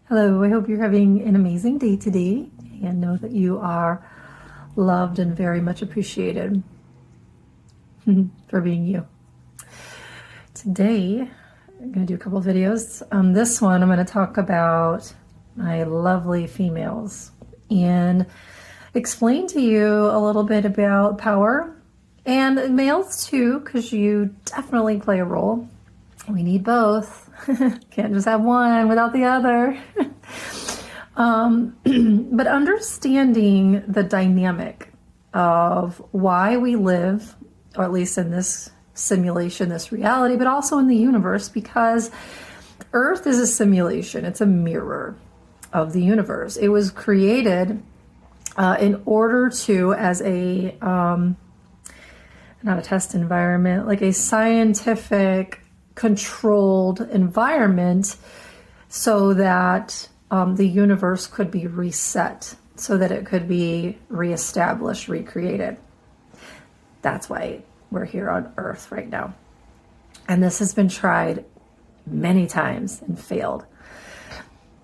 Hello, I hope you're having an amazing day today and know that you are loved and very much appreciated for being you. Today, I'm going to do a couple of videos. This one, I'm going to talk about my lovely females and explain to you a little bit about power and males too, because you definitely play a role. We need both. Can't just have one without the other. But understanding the dynamic of why we live, or at least in this simulation, this reality, but also in the universe, because Earth is a simulation. It's a mirror of the universe. It was created in order to, as a, not a test environment, like a scientific controlled environment, so that the universe could be reset, so that it could be reestablished, recreated. That's why we're here on Earth right now. And this has been tried many times and failed.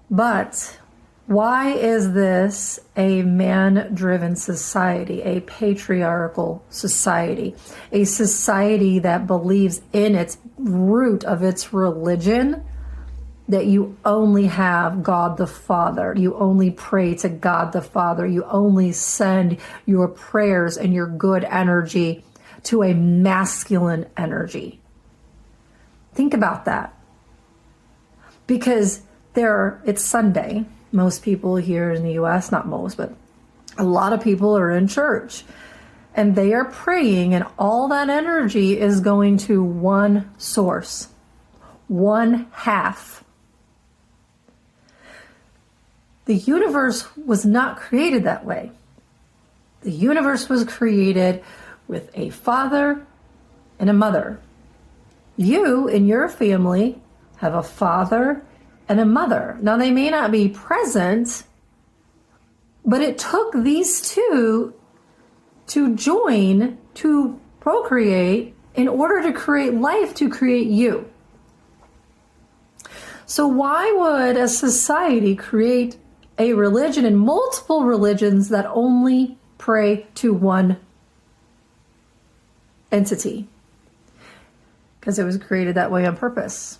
But why is this a man-driven society, a patriarchal society, a society that believes in its root of its religion that you only have God the Father, you only pray to God the Father, you only send your prayers and your good energy to a masculine energy? Think about that. Because it's Sunday. Most people here in the US, not most, but a lot of people are in church and they are praying, and all that energy is going to one source, one half. The universe was not created that way. The universe was created with a father and a mother. You in your family have a father and a mother. Now, they may not be present, but it took these two to join, to procreate, in order to create life, to create you. So why would a society create a religion and multiple religions that only pray to one entity? Because it was created that way on purpose.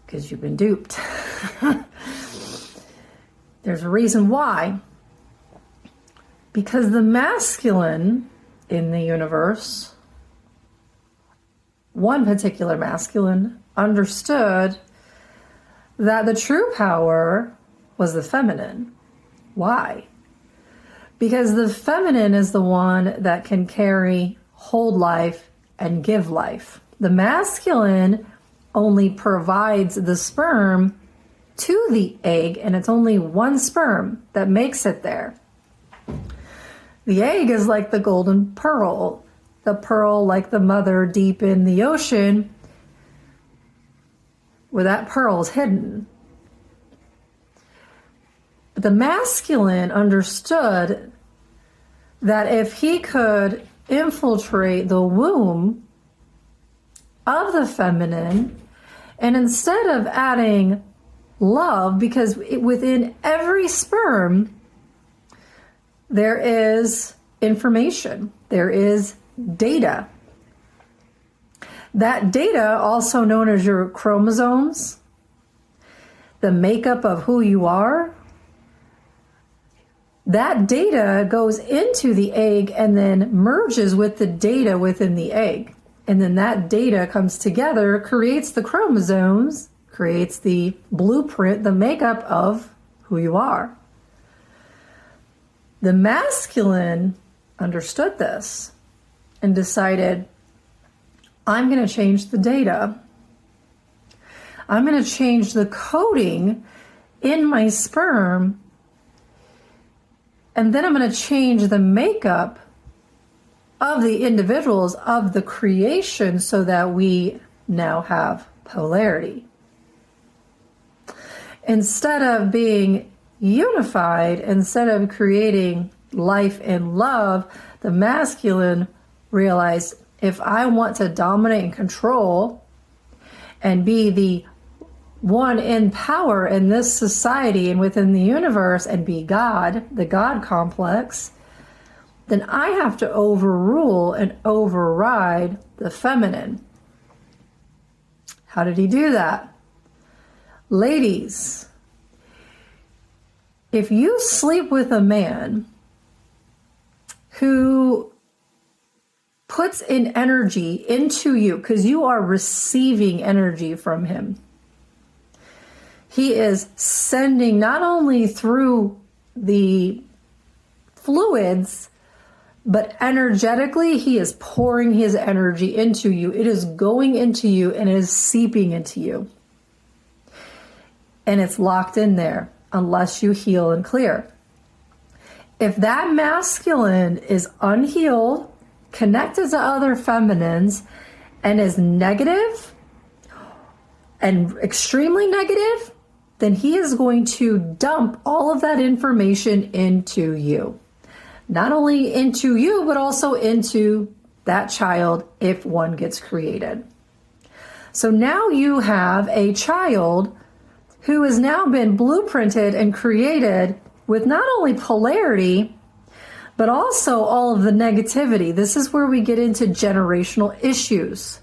Because you've been duped. There's a reason why. Because the masculine in the universe, one particular masculine, understood that the true power was the feminine. Why? Because the feminine is the one that can carry, hold life, and give life. The masculine only provides the sperm to the egg, and it's only one sperm that makes it there. The egg is like the golden pearl, the pearl like the mother deep in the ocean, where that pearl is hidden. But the masculine understood that if he could infiltrate the womb of the feminine, and instead of adding love, because within every sperm, there is information, there is data. That data, also known as your chromosomes, the makeup of who you are, that data goes into the egg and then merges with the data within the egg. And then that data comes together, creates the chromosomes, creates the blueprint, the makeup of who you are. The masculine understood this and decided, I'm going to change the data. I'm going to change the coding in my sperm, and then I'm going to change the makeup of the individuals of the creation so that we now have polarity. Instead of being unified, instead of creating life and love, the masculine realized, if I want to dominate and control and be the one in power in this society and within the universe and be God, the God complex, then I have to overrule and override the feminine. How did he do that? Ladies, if you sleep with a man who puts in energy into you, because you are receiving energy from him, he is sending not only through the fluids, but energetically, he is pouring his energy into you. It is going into you and it is seeping into you. And it's locked in there unless you heal and clear. If that masculine is unhealed, connected to other feminines, and is negative and extremely negative, then he is going to dump all of that information into you. Not only into you, but also into that child if one gets created. So now you have a child who has now been blueprinted and created with not only polarity, but also all of the negativity. This is where we get into generational issues.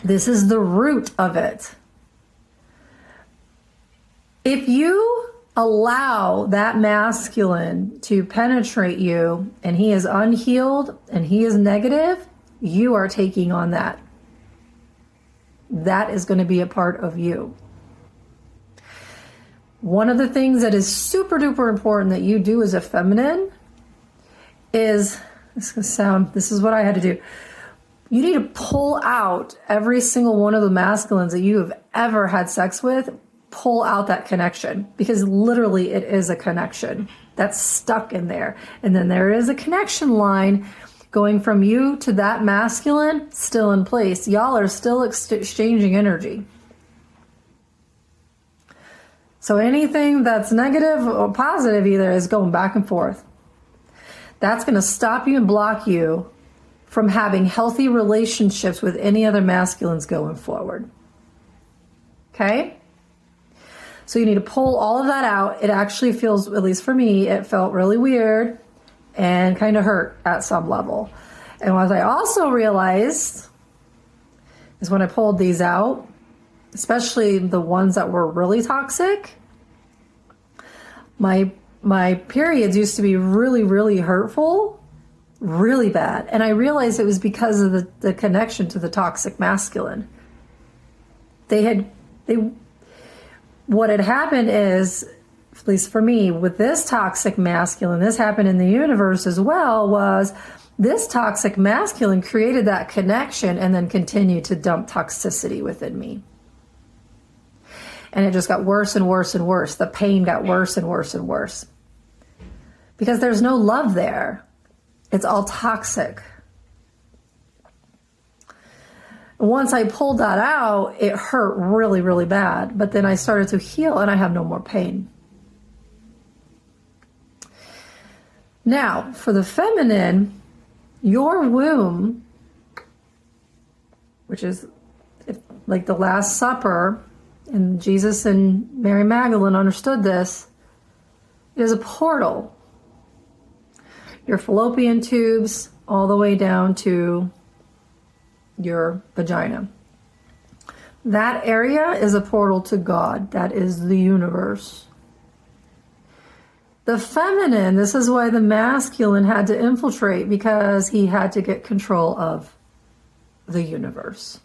This is the root of it. If you allow that masculine to penetrate you and he is unhealed and he is negative, you are taking on that. That is going to be a part of you. One of the things that is super duper important that you do as a feminine is, this is what I had to do. You need to pull out every single one of the masculines that you have ever had sex with, pull out that connection, because literally it is a connection that's stuck in there. And then there is a connection line going from you to that masculine still in place. Y'all are still exchanging energy. So anything that's negative or positive either is going back and forth. That's going to stop you and block you from having healthy relationships with any other masculines going forward. Okay? So you need to pull all of that out. It actually feels, at least for me, it felt really weird and kind of hurt at some level. And what I also realized is when I pulled these out, especially the ones that were really toxic, my periods used to be really, really hurtful, really bad. And I realized it was because of the connection to the toxic masculine. What had happened is, at least for me, with this toxic masculine, this happened in the universe as well, was this toxic masculine created that connection and then continued to dump toxicity within me. And it just got worse and worse and worse. The pain got worse and worse and worse. Because there's no love there. It's all toxic. Once I pulled that out, it hurt really, really bad. But then I started to heal and I have no more pain. Now, for the feminine, your womb, which is like the Last Supper, and Jesus and Mary Magdalene understood this, it is a portal. Your fallopian tubes all the way down to your vagina. That area is a portal to God. That is the universe. The feminine, this is why the masculine had to infiltrate, because he had to get control of the universe.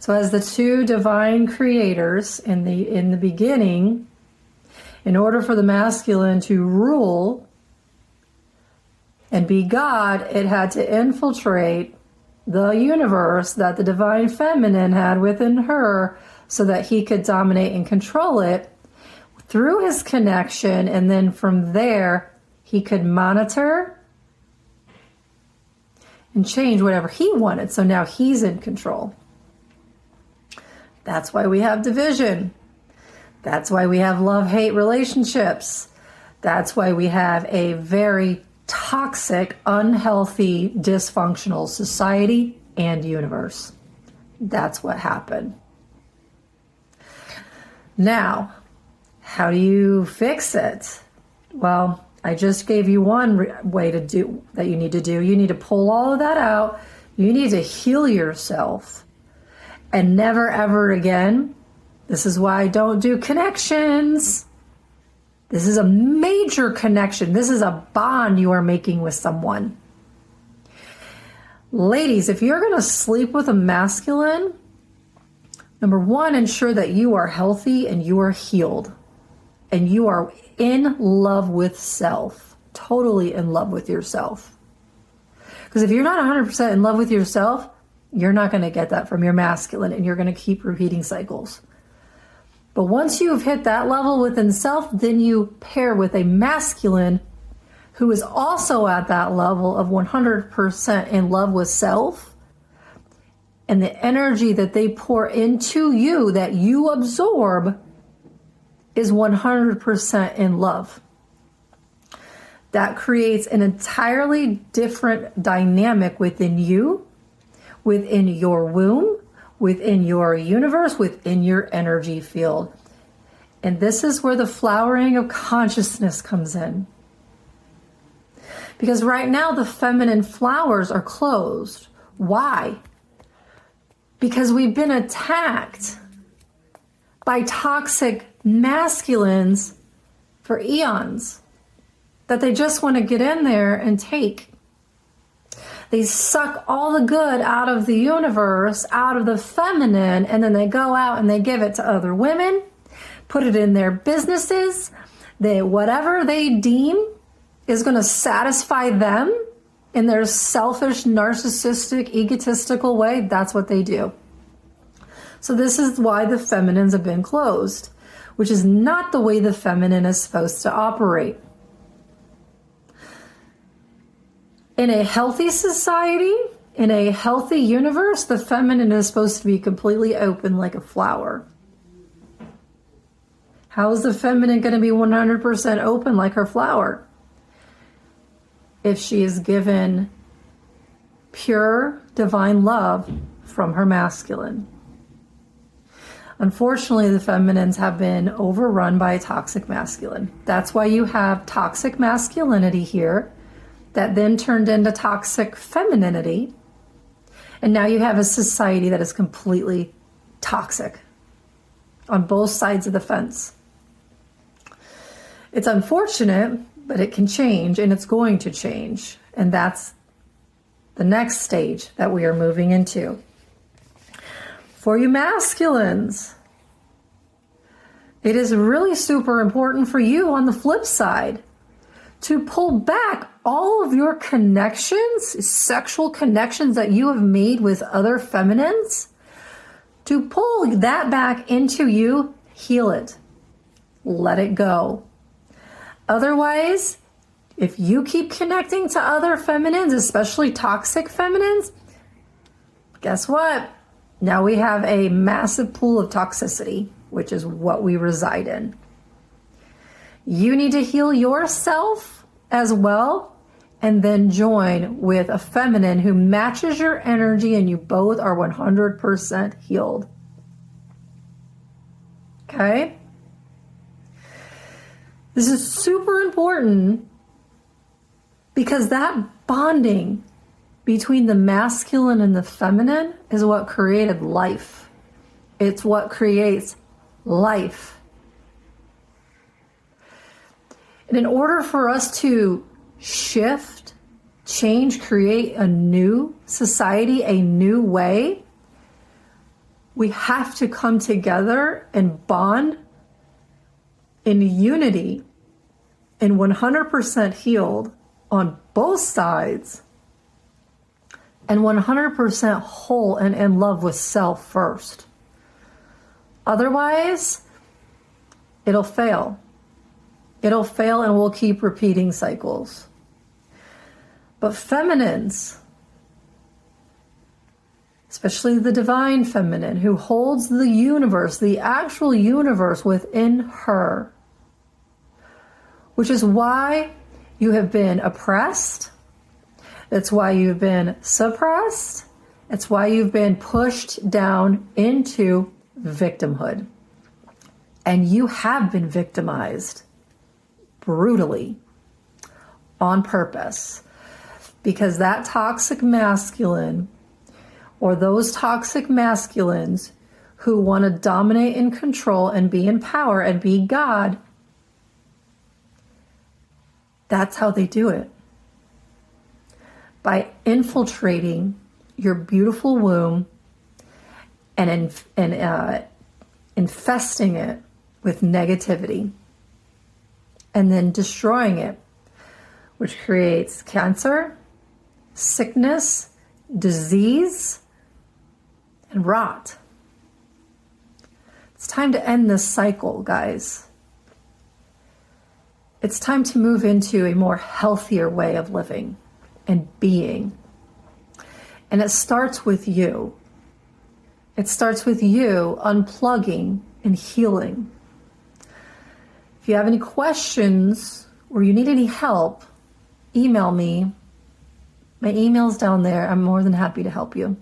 So as the two divine creators in the beginning, in order for the masculine to rule and be God, it had to infiltrate the universe that the divine feminine had within her so that he could dominate and control it through his connection. And then from there, he could monitor and change whatever he wanted. So now he's in control. That's why we have division. That's why we have love-hate relationships. That's why we have a very toxic, unhealthy, dysfunctional society and universe. That's what happened. Now, how do you fix it? Well, I just gave you one way to do that you need to do. You need to pull all of that out. You need to heal yourself. And never, ever again. This is why I don't do connections. This is a major connection. This is a bond you are making with someone. Ladies, if you're going to sleep with a masculine, number one, ensure that you are healthy and you are healed. And you are in love with self. Totally in love with yourself. Because if you're not 100% in love with yourself, you're not going to get that from your masculine, and you're going to keep repeating cycles. But once you've hit that level within self, then you pair with a masculine who is also at that level of 100% in love with self. And the energy that they pour into you, that you absorb, is 100% in love. That creates an entirely different dynamic within you, within your womb, within your universe, within your energy field. And this is where the flowering of consciousness comes in. Because right now the feminine flowers are closed. Why? Because we've been attacked by toxic masculines for eons, that they just want to get in there and take. They suck all the good out of the universe, out of the feminine, and then they go out and they give it to other women, put it in their businesses. Whatever they deem is going to satisfy them in their selfish, narcissistic, egotistical way, that's what they do. So this is why the feminines have been closed, which is not the way the feminine is supposed to operate. In a healthy society, in a healthy universe, the feminine is supposed to be completely open like a flower. How is the feminine going to be 100% open like her flower? If she is given pure divine love from her masculine. Unfortunately, the feminines have been overrun by a toxic masculine. That's why you have toxic masculinity here that then turned into toxic femininity. And now you have a society that is completely toxic on both sides of the fence. It's unfortunate, but it can change, and it's going to change. And that's the next stage that we are moving into. For you masculines, it is really super important for you on the flip side to pull back all of your connections, sexual connections that you have made with other feminines, to pull that back into you, heal it, let it go. Otherwise, if you keep connecting to other feminines, especially toxic feminines, guess what? Now we have a massive pool of toxicity, which is what we reside in. You need to heal yourself as well, and then join with a feminine who matches your energy, and you both are 100% healed. Okay? This is super important because that bonding between the masculine and the feminine is what created life. It's what creates life. And in order for us to shift, change, create a new society, a new way, we have to come together and bond in unity and 100% healed on both sides, and 100% whole and in love with self first. Otherwise, it'll fail. It'll fail, and we'll keep repeating cycles. But feminines, especially the divine feminine who holds the universe, the actual universe within her, which is why you have been oppressed. That's why you've been suppressed. It's why you've been pushed down into victimhood. and you have been victimized brutally on purpose, because that toxic masculine or those toxic masculines who want to dominate and control and be in power and be God, that's how they do it. By infiltrating your beautiful womb and infesting it with negativity and then destroying it, which creates cancer, sickness, disease, and rot. It's time to end this cycle, guys. It's time to move into a more healthier way of living and being. And it starts with you. It starts with you unplugging and healing. If you have any questions or you need any help, email me. My email's down there. I'm more than happy to help you.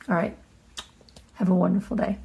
All right. Have a wonderful day.